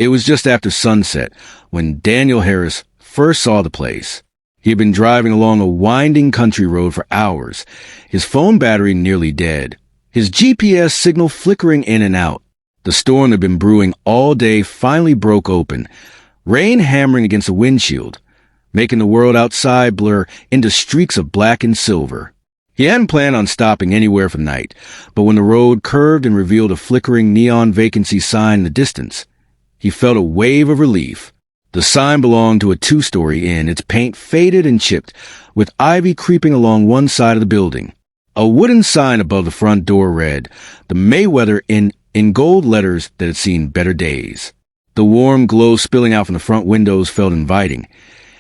It was just after sunset when Daniel Harris first saw the place. He had been driving along a winding country road for hours, his phone battery nearly dead, his GPS signal flickering in and out. The storm that had been brewing all day finally broke open, rain hammering against the windshield, making the world outside blur into streaks of black and silver. He hadn't planned on stopping anywhere for the night, but when the road curved and revealed a flickering neon vacancy sign in the distance, he felt a wave of relief. The sign belonged to a two-story inn, its paint faded and chipped, with ivy creeping along one side of the building. A wooden sign above the front door read, "The Mayweather Inn," in gold letters that had seen better days. The warm glow spilling out from the front windows felt inviting,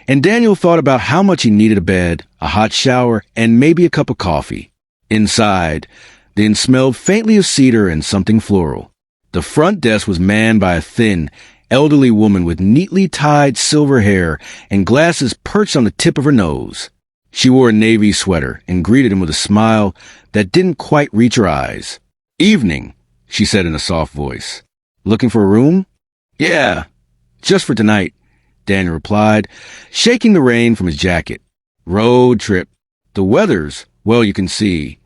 and Daniel thought about how much he needed a bed, a hot shower, and maybe a cup of coffee. Inside, the inn smelled faintly of cedar and something floral. The front desk was manned by a thin, elderly woman with neatly tied silver hair and glasses perched on the tip of her nose. She wore a navy sweater and greeted him with a smile that didn't quite reach her eyes. "Evening," she said in a soft voice. "Looking for a room?" "Yeah, just for tonight," Daniel replied, shaking the rain from his jacket. "Road trip. The weather's, well, you can see."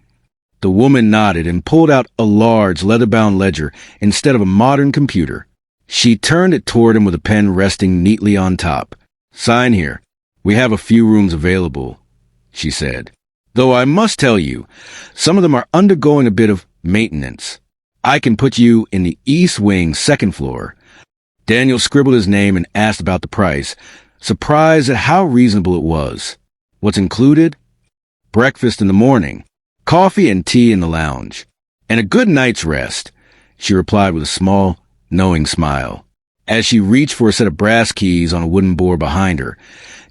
The woman nodded and pulled out a large leather-bound ledger instead of a modern computer. She turned it toward him with a pen resting neatly on top. "Sign here. We have a few rooms available," she said. "Though I must tell you, some of them are undergoing a bit of maintenance. I can put you in the East Wing, second floor." Daniel scribbled his name and asked about the price, surprised at how reasonable it was. "What's included?" "Breakfast in the morning, coffee and tea in the lounge, and a good night's rest," she replied with a small, knowing smile. As she reached for a set of brass keys on a wooden board behind her,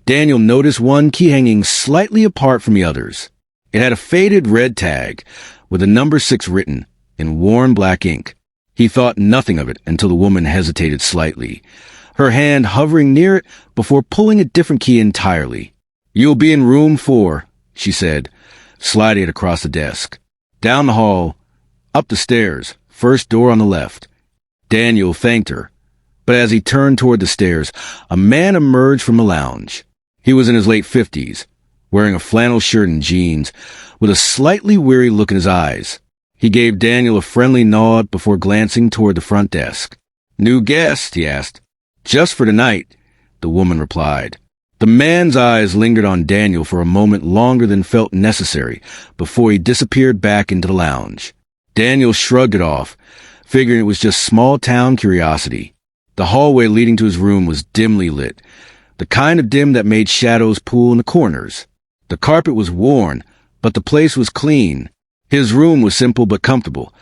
Daniel noticed one key hanging slightly apart from the others. It had a faded red tag with the number 6 written in worn black ink. He thought nothing of it until the woman hesitated slightly, her hand hovering near it before pulling a different key entirely. "You'll be in room 4, she said, sliding it across the desk. "Down the hall, up the stairs, first door on the left." Daniel thanked her, but as he turned toward the stairs, a man emerged from the lounge. He was in his late 50s, wearing a flannel shirt and jeans, with a slightly weary look in his eyes. He gave Daniel a friendly nod before glancing toward the front desk. "New guest?" he asked. "Just for tonight," the woman replied. The man's eyes lingered on Daniel for a moment longer than felt necessary before he disappeared back into the lounge. Daniel shrugged it off, figuring it was just small-town curiosity. The hallway leading to his room was dimly lit, the kind of dim that made shadows pool in the corners. The carpet was worn, but the place was clean. His room was simple but comfortable,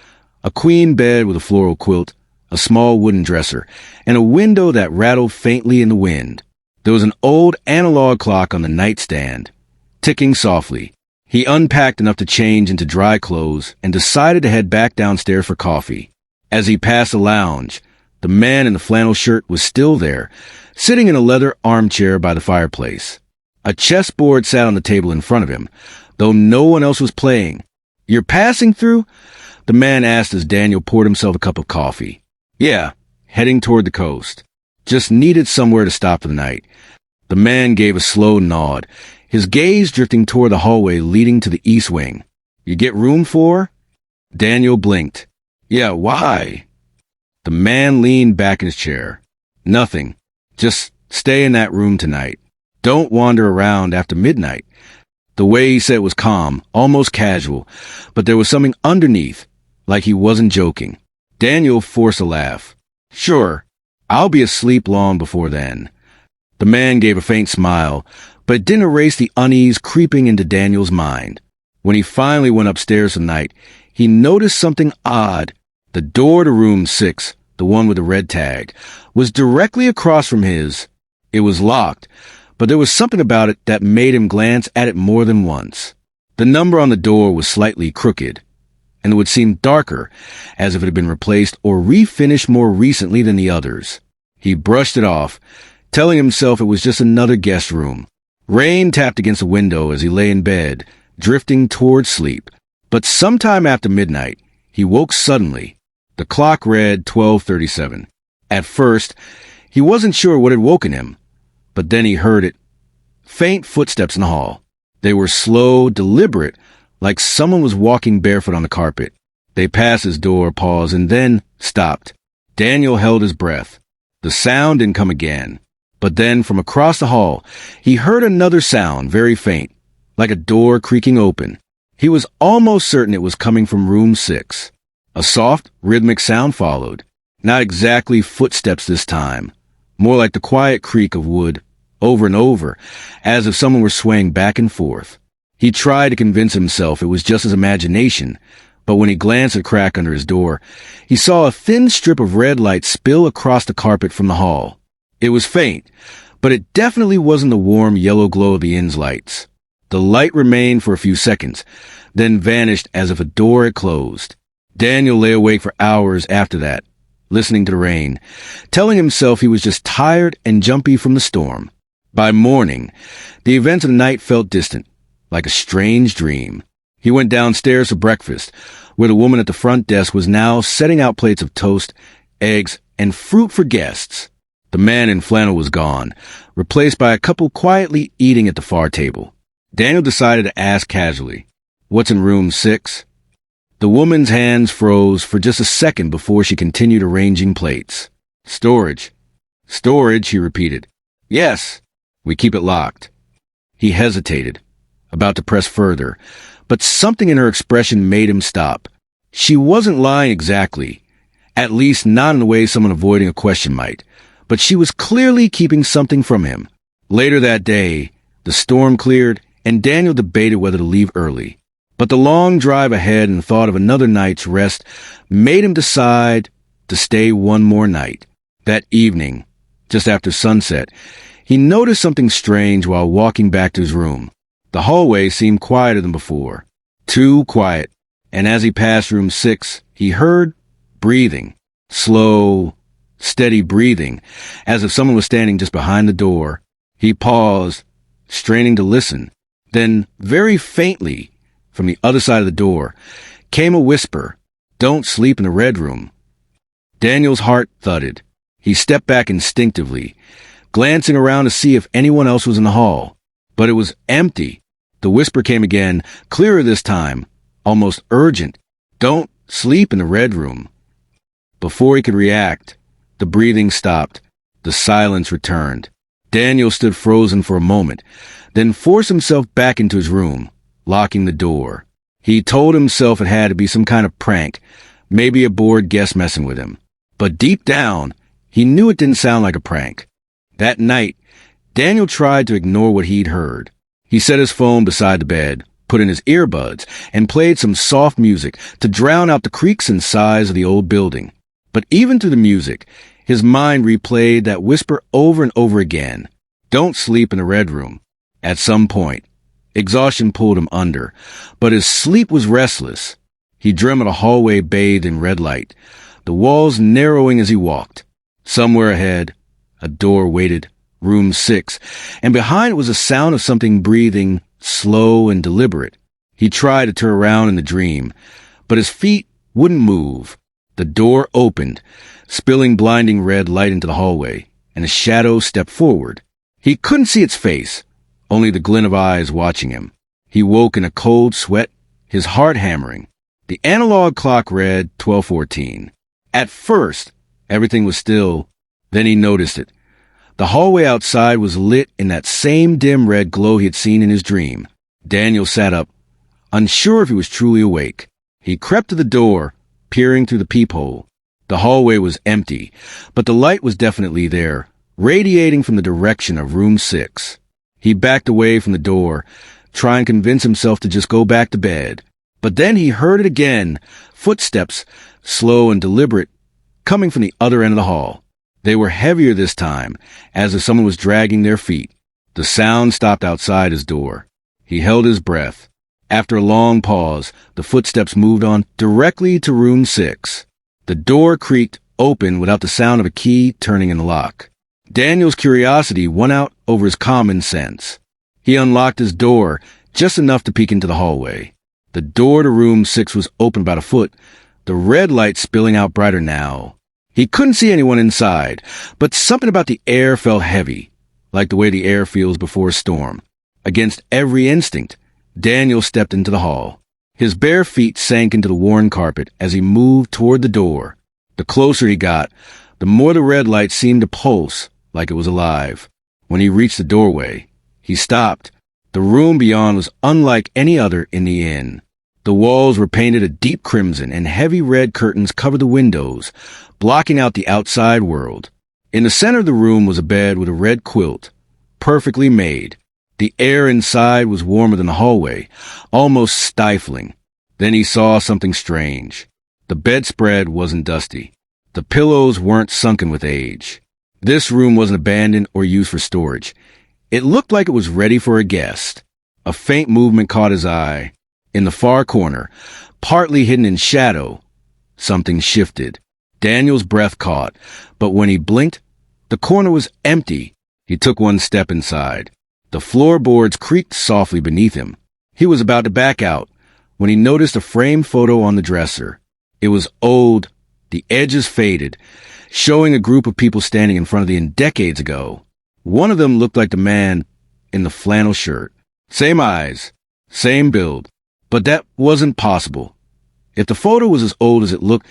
a queen bed with a floral quilt, a small wooden dresser, and a window that rattled faintly in the wind. There was an old analog clock on the nightstand, ticking softly. He unpacked enough to change into dry clothes and decided to head back downstairs for coffee. As he passed the lounge, the man in the flannel shirt was still there, sitting in a leather armchair by the fireplace. A chessboard sat on the table in front of him, though no one else was playing. "You're passing through?" the man asked as Daniel poured himself a cup of coffee. "Yeah, heading toward the coast. Just needed somewhere to stop for the night." The man gave a slow nod, his gaze drifting toward the hallway leading to the East Wing. "You get room 4? Daniel blinked. "Yeah, why?" The man leaned back in his chair. "Nothing. Just stay in that room tonight. Don't wander around after midnight." The way he said it was calm, almost casual, but there was something underneath, like he wasn't joking. Daniel forced a laugh. "Sure, I'll be asleep long before then." The man gave a faint smile, but it didn't erase the unease creeping into Daniel's mind. When he finally went upstairs at night, he noticed something odd. The door to room 6, the one with the red tag, was directly across from his. It was locked, but there was something about it that made him glance at it more than once. The number on the door was slightly crooked, and it would seem darker, as if it had been replaced or refinished more recently than the others. He brushed it off, telling himself it was just another guest room. Rain tapped against the window as he lay in bed, drifting toward sleep. But sometime after midnight, he woke suddenly. The clock read 12:37. At first, he wasn't sure what had woken him, but then he heard it. Faint footsteps in the hall. They were slow, deliberate, like someone was walking barefoot on the carpet. They passed his door, paused, and then stopped. Daniel held his breath. The sound didn't come again. But then, from across the hall, he heard another sound, very faint, like a door creaking open. He was almost certain it was coming from room 6. A soft, rhythmic sound followed. Not exactly footsteps this time. More like the quiet creak of wood, over and over, as if someone were swaying back and forth. He tried to convince himself it was just his imagination, but when he glanced at the crack under his door, he saw a thin strip of red light spill across the carpet from the hall. It was faint, but it definitely wasn't the warm yellow glow of the inn's lights. The light remained for a few seconds, then vanished as if a door had closed. Daniel lay awake for hours after that, listening to the rain, telling himself he was just tired and jumpy from the storm. By morning, the events of the night felt distant, like a strange dream. He went downstairs for breakfast, where the woman at the front desk was now setting out plates of toast, eggs, and fruit for guests. The man in flannel was gone, replaced by a couple quietly eating at the far table. Daniel decided to ask casually, "What's in room 6? The woman's hands froze for just a second before she continued arranging plates. "Storage." "Storage," he repeated. "Yes. We keep it locked." He hesitated, about to press further, but something in her expression made him stop. She wasn't lying exactly, at least not in the way someone avoiding a question might, but she was clearly keeping something from him. Later that day, the storm cleared, and Daniel debated whether to leave early. But the long drive ahead and the thought of another night's rest made him decide to stay one more night. That evening, just after sunset, he noticed something strange while walking back to his room. The hallway seemed quieter than before. Too quiet. And as he passed room 6, he heard breathing. Slow, steady breathing, as if someone was standing just behind the door. He paused, straining to listen. Then, very faintly, from the other side of the door, came a whisper, "Don't sleep in the red room." Daniel's heart thudded. He stepped back instinctively, glancing around to see if anyone else was in the hall. But it was empty. The whisper came again, clearer this time, almost urgent. "Don't sleep in the red room." Before he could react, the breathing stopped. The silence returned. Daniel stood frozen for a moment, then forced himself back into his room, locking the door. He told himself it had to be some kind of prank, maybe a bored guest messing with him. But deep down, he knew it didn't sound like a prank. That night, Daniel tried to ignore what he'd heard. He set his phone beside the bed, put in his earbuds, and played some soft music to drown out the creaks and sighs of the old building. But even through the music, his mind replayed that whisper over and over again. "Don't sleep in the red room." At some point, exhaustion pulled him under, but his sleep was restless. He dreamed of a hallway bathed in red light, the walls narrowing as he walked. Somewhere ahead, a door waited, room 6, and behind it was a sound of something breathing, slow and deliberate. He tried to turn around in the dream, but his feet wouldn't move. The door opened, spilling blinding red light into the hallway, and a shadow stepped forward. He couldn't see its face, only the glint of eyes watching him. He woke in a cold sweat, his heart hammering. The analog clock read 12:14. At first, everything was still. Then he noticed it. The hallway outside was lit in that same dim red glow he had seen in his dream. Daniel sat up, unsure if he was truly awake. He crept to the door, peering through the peephole. The hallway was empty, but the light was definitely there, radiating from the direction of room 6. He backed away from the door, trying to convince himself to just go back to bed. But then he heard it again, footsteps, slow and deliberate, coming from the other end of the hall. They were heavier this time, as if someone was dragging their feet. The sound stopped outside his door. He held his breath. After a long pause, the footsteps moved on directly to room 6. The door creaked open without the sound of a key turning in the lock. Daniel's curiosity won out over his common sense. He unlocked his door just enough to peek into the hallway. The door to room 6 was open about a foot, the red light spilling out brighter now. He couldn't see anyone inside, but something about the air felt heavy, like the way the air feels before a storm. Against every instinct, Daniel stepped into the hall. His bare feet sank into the worn carpet as he moved toward the door. The closer he got, the more the red light seemed to pulse like it was alive. When he reached the doorway, he stopped. The room beyond was unlike any other in the inn. The walls were painted a deep crimson, and heavy red curtains covered the windows, blocking out the outside world. In the center of the room was a bed with a red quilt, perfectly made. The air inside was warmer than the hallway, almost stifling. Then he saw something strange. The bedspread wasn't dusty. The pillows weren't sunken with age. This room wasn't abandoned or used for storage. It looked like it was ready for a guest. A faint movement caught his eye. In the far corner, partly hidden in shadow, something shifted. Daniel's breath caught, but when he blinked, the corner was empty. He took one step inside. The floorboards creaked softly beneath him. He was about to back out when he noticed a framed photo on the dresser. It was old, the edges faded, showing a group of people standing in front of the inn decades ago. One of them looked like the man in the flannel shirt. Same eyes, same build. But that wasn't possible. If the photo was as old as it looked,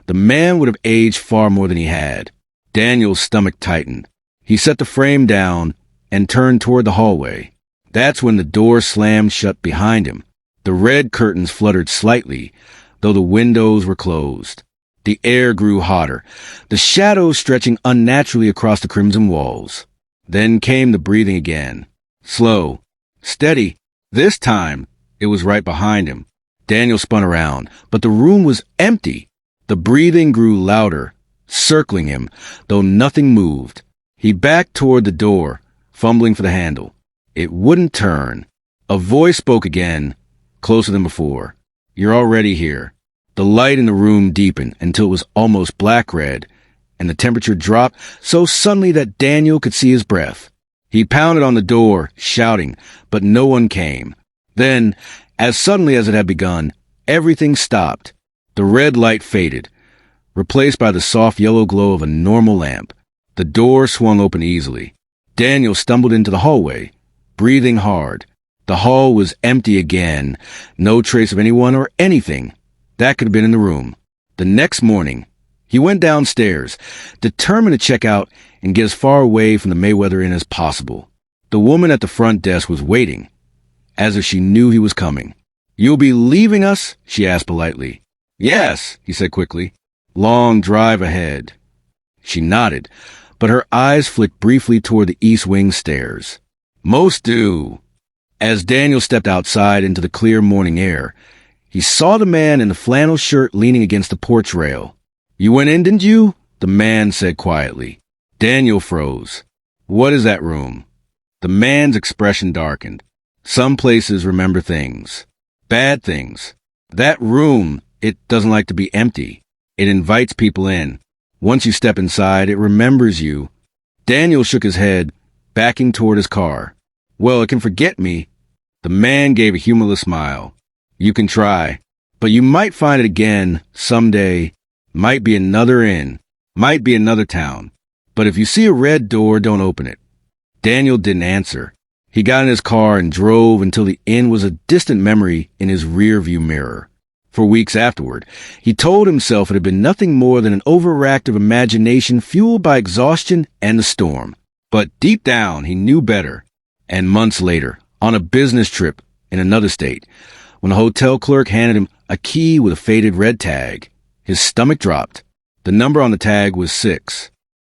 the man would have aged far more than he had. Daniel's stomach tightened. He set the frame down and turned toward the hallway. That's when the door slammed shut behind him. The red curtains fluttered slightly, though the windows were closed. The air grew hotter, the shadows stretching unnaturally across the crimson walls. Then came the breathing again. Slow, steady. This time, it was right behind him. Daniel spun around, but the room was empty. The breathing grew louder, circling him, though nothing moved. He backed toward the door, fumbling for the handle. It wouldn't turn. A voice spoke again, closer than before. You're already here. The light in the room deepened until it was almost black-red, and the temperature dropped so suddenly that Daniel could see his breath. He pounded on the door, shouting, but no one came. Then, as suddenly as it had begun, everything stopped. The red light faded, replaced by the soft yellow glow of a normal lamp. The door swung open easily. Daniel stumbled into the hallway, breathing hard. The hall was empty again, no trace of anyone or anything that could have been in the room. The next morning, he went downstairs, determined to check out and get as far away from the Mayweather Inn as possible. The woman at the front desk was waiting, as if she knew he was coming. You'll be leaving us? She asked politely. Yes, he said quickly. Long drive ahead. She nodded, but her eyes flicked briefly toward the east wing stairs. Most do. As Daniel stepped outside into the clear morning air, he saw the man in the flannel shirt leaning against the porch rail. You went in, didn't you? The man said quietly. Daniel froze. What is that room? The man's expression darkened. Some places remember things. Bad things. That room, it doesn't like to be empty. It invites people in. Once you step inside, it remembers you. Daniel shook his head, backing toward his car. Well, it can forget me. The man gave a humorless smile. You can try, but you might find it again someday. Might be another inn. Might be another town. But if you see a red door, don't open it. Daniel didn't answer. He got in his car and drove until the inn was a distant memory in his rearview mirror. For weeks afterward, he told himself it had been nothing more than an overactive imagination fueled by exhaustion and the storm. But deep down, he knew better. And months later, on a business trip in another state, when a hotel clerk handed him a key with a faded red tag, his stomach dropped. The number on the tag was 6.